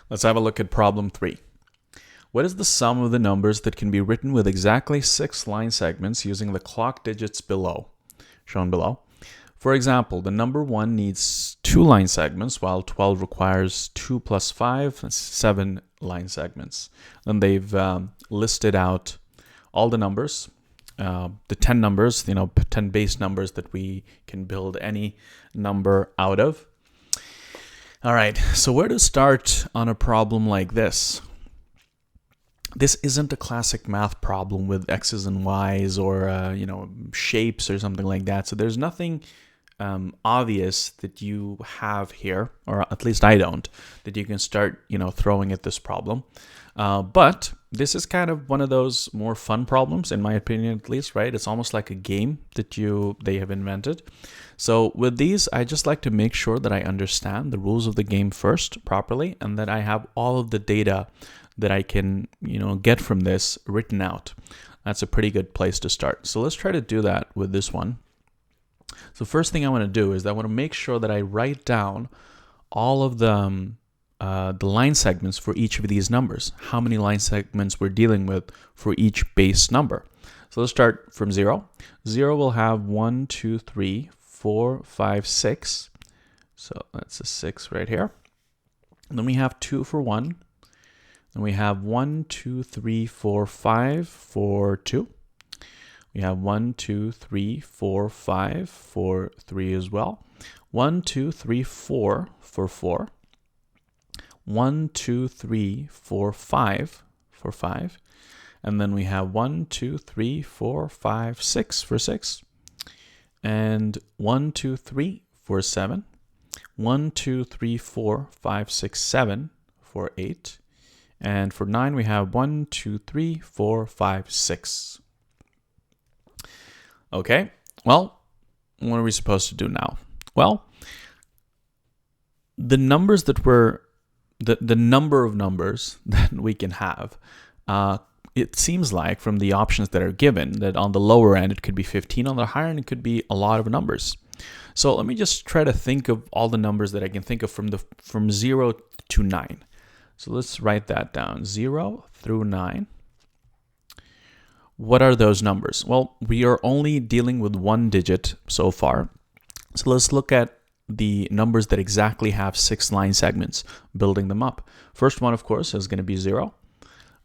Let's have a look at problem 3. What is the sum of the numbers that can be written with exactly 6 line segments using the clock digits below, shown below? For example, the number 1 needs 2 line segments, while 12 requires 2 plus 5, that's 7 line segments. And they've listed out all the numbers, the 10 numbers, 10 base numbers that we can build any number out of. All right, so where to start on a problem like this? This isn't a classic math problem with x's and y's or shapes or something like that. So there's nothing obvious that you have here, or at least I don't, that you can start throwing at this problem. But this is kind of one of those more fun problems, in my opinion, at least, right? It's almost like a game that they have invented. So with these, I just like to make sure that I understand the rules of the game first properly, and that I have all of the data that I can, get from this written out. That's a pretty good place to start. So let's try to do that with this one. So first thing I want to do is I want to make sure that I write down all of the line segments for each of these numbers. How many line segments we're dealing with for each base number. So let's start from 0. 0 will have 1, 2, 3, 4, 5, 6. So that's a 6 right here. And then we have 2 for 1. And we have 1, 2, 3, 4, 5 for 2. We have 1, 2, 3, 4, 5 for 3 as well. 1, 2, 3, 4 for 4. 1, 2, 3, 4, 5 for 5. And then we have 1, 2, 3, 4, 5, 6 for 6. And 1, 2, 3 for 7. 1, 2, 3, 4, 5, 6, 7 for 8. And for 9, we have 1, 2, 3, 4, 5, 6. Okay, well, what are we supposed to do now? Well, the numbers that the number of numbers that we can have, it seems like from the options that are given that on the lower end it could be 15, on the higher end it could be a lot of numbers. So let me just try to think of all the numbers that I can think of from 0 to 9. So let's write that down, 0 through 9. What are those numbers? Well, we are only dealing with one digit so far. So let's look at the numbers that exactly have 6 line segments, building them up. First one, of course, is going to be 0.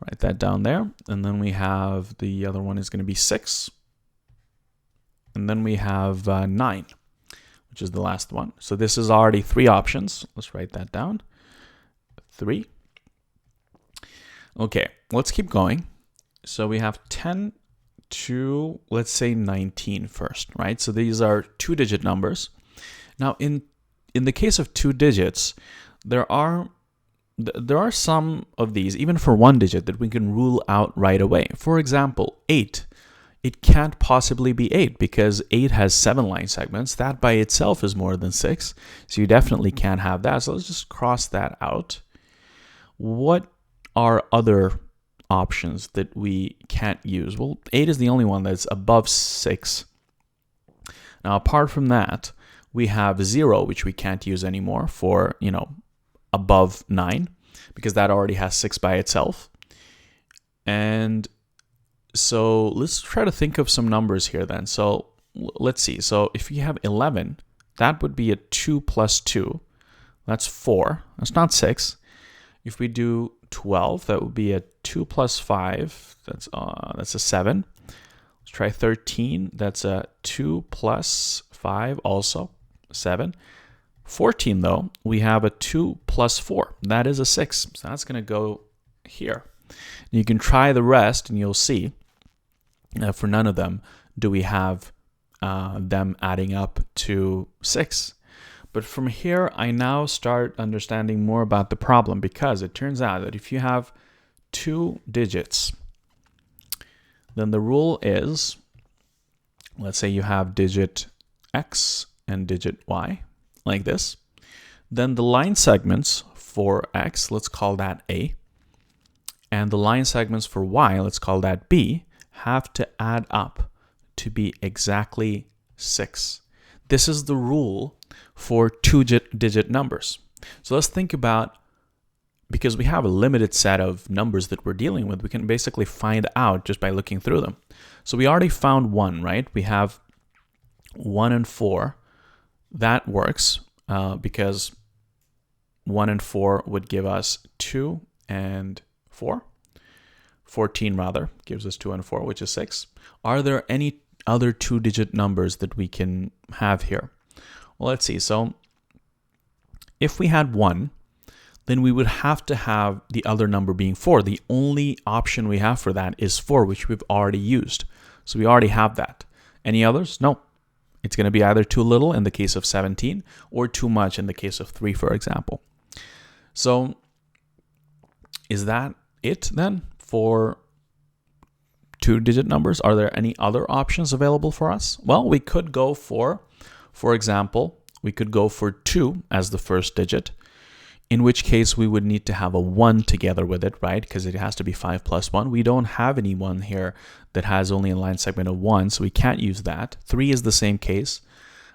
Write that down there. And then we have the other one is going to be 6. And then we have 9, which is the last one. So this is already 3 options. Let's write that down. 3. Okay, let's keep going. So we have 10 to, let's say, 19 first, right? So these are 2-digit numbers. Now, in the case of 2 digits, there are some of these, even for 1 digit, that we can rule out right away. For example, 8. It can't possibly be 8 because 8 has 7 line segments. That by itself is more than 6. So you definitely can't have that. So let's just cross that out. What are other options that we can't use? Well, 8 is the only one that's above 6. Now, apart from that, we have 0, which we can't use anymore for, above 9, because that already has 6 by itself. And so let's try to think of some numbers here then. So let's see. So if you have 11, that would be a 2 plus 2. That's 4. That's not 6. If we do 12, that would be a 2 plus 5. That's a 7. Let's try 13. That's a 2 plus 5, also 7. 14, though, we have a 2 plus 4. That is a 6. So that's going to go here. You can try the rest, and you'll see for none of them do we have them adding up to 6. But from here, I now start understanding more about the problem, because it turns out that if you have 2 digits, then the rule is, let's say you have digit X and digit Y, like this. Then the line segments for X, let's call that A, and the line segments for Y, let's call that B, have to add up to be exactly 6. This is the rule for 2-digit numbers. So let's think about because we have a limited set of numbers that we're dealing with, we can basically find out just by looking through them. So we already found 1, right? We have 1 and 4. That works because 1 and 4 would give us 2 and 4. 14 rather gives us 2 and 4, which is 6. Are there any other 2-digit numbers that we can have here? Well, let's see. So if we had 1, then we would have to have the other number being 4. The only option we have for that is 4, which we've already used. So we already have that. Any others? No. It's going to be either too little in the case of 17 or too much in the case of 3, for example. So is that it then for 2-digit numbers? Are there any other options available for us? Well, we could go for example, we could go for 2 as the first digit, in which case we would need to have a 1 together with it, right? Because it has to be 5 plus 1. We don't have anyone here that has only a line segment of 1, so we can't use that. 3 is the same case.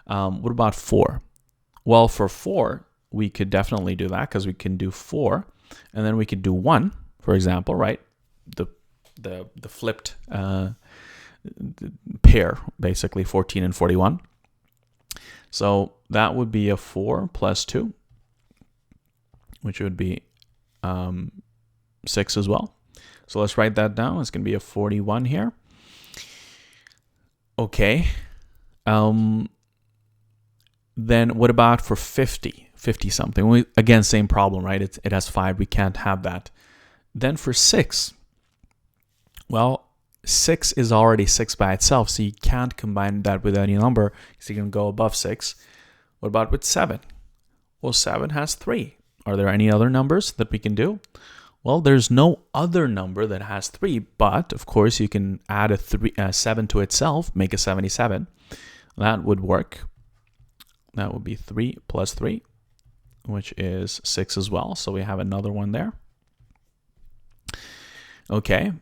What about 4? Well, for 4, we could definitely do that because we can do 4, and then we could do 1, for example, right? The flipped pair, basically 14 and 41. So that would be a 4 plus 2, which would be 6 as well. So let's write that down. It's going to be a 41 here. Okay. Then what about for 50? 50 something. Again, same problem, right? It has 5. We can't have that. Then for 6, well, 6 is already 6 by itself, so you can't combine that with any number, so you can go above 6. What about with 7? Well, 7 has 3. Are there any other numbers that we can do? Well, there's no other number that has 3, but of course you can add a 7 to itself, make a 77. That would work. That would be 3 plus 3, which is 6 as well. So we have another one there. Okay.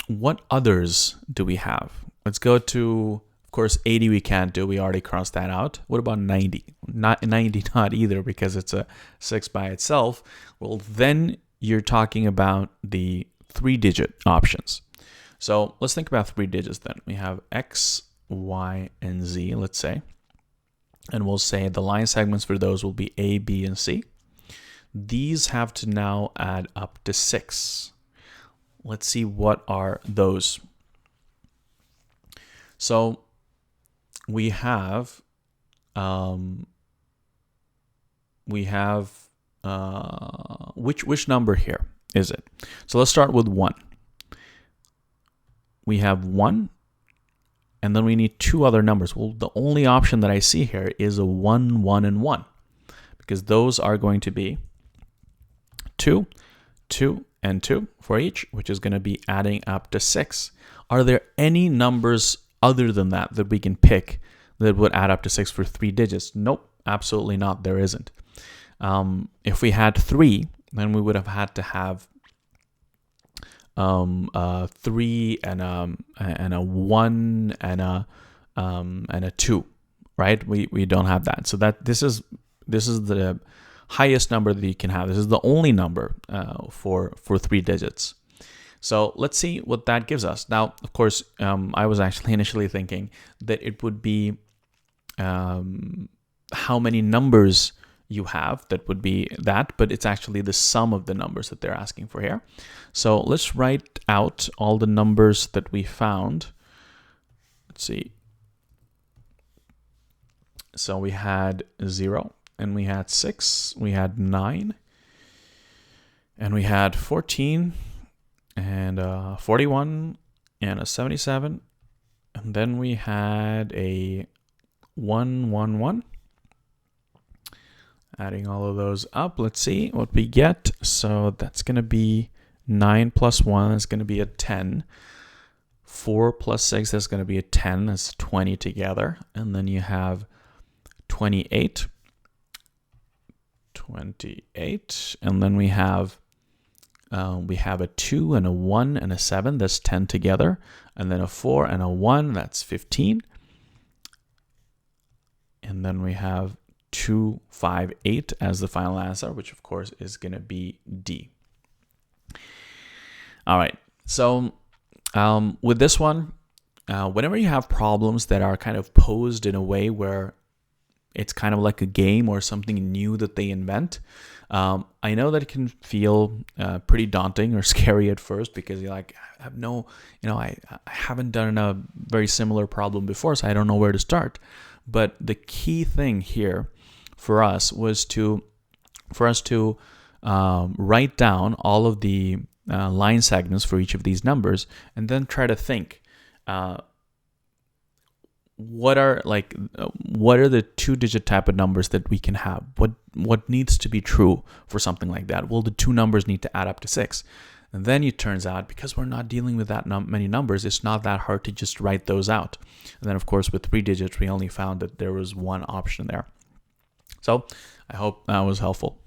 What others do we have? Let's go to, of course, 80 we can't do. We already crossed that out. What about 90? Not 90, not either, because it's a 6 by itself. Well, then you're talking about the 3-digit options. So let's think about 3 digits then. We have X, Y, and Z, let's say. And we'll say the line segments for those will be A, B, and C. These have to now add up to 6. Let's see what are those. So we have which number here is it? So let's start with 1. We have 1, and then we need 2 other numbers. Well, the only option that I see here is a 1, 1, and 1, because those are going to be 2, 2, and 2 for each, which is going to be adding up to 6. Are there any numbers other than that that we can pick that would add up to 6 for 3 digits? Nope, absolutely not. There isn't. If we had 3, then we would have had to have 3 and a 1 and a 2, right? We don't have that. So that this is the highest number that you can have. This is the only number for 3 digits. So let's see what that gives us. Now, of course, I was actually initially thinking that it would be how many numbers you have that would be that, but it's actually the sum of the numbers that they're asking for here. So let's write out all the numbers that we found. Let's see. So we had 0, and we had 6, we had 9, and we had 14, and 41, and a 77, and then we had a 1, 1, 1. Adding all of those up, let's see what we get. So that's going to be 9 plus 1 is going to be a 10. 4 plus 6 is going to be a 10. That's 20 together. And then you have 28. 28. And then we have a 2 and a 1 and a 7. That's 10 together. And then a 4 and a 1. That's 15. And then we have 258 as the final answer, which of course is going to be D. All right, so with this one, whenever you have problems that are kind of posed in a way where it's kind of like a game or something new that they invent, I know that it can feel pretty daunting or scary at first, because you're like, I have no, I haven't done a very similar problem before, so I don't know where to start. But the key thing here for us was for us to write down all of the line segments for each of these numbers, and then try to think, what are the two-digit type of numbers that we can have? What needs to be true for something like that? Well, the two numbers need to add up to 6. And then it turns out, because we're not dealing with that many numbers, it's not that hard to just write those out. And then, of course, with 3 digits, we only found that there was one option there. So I hope that was helpful.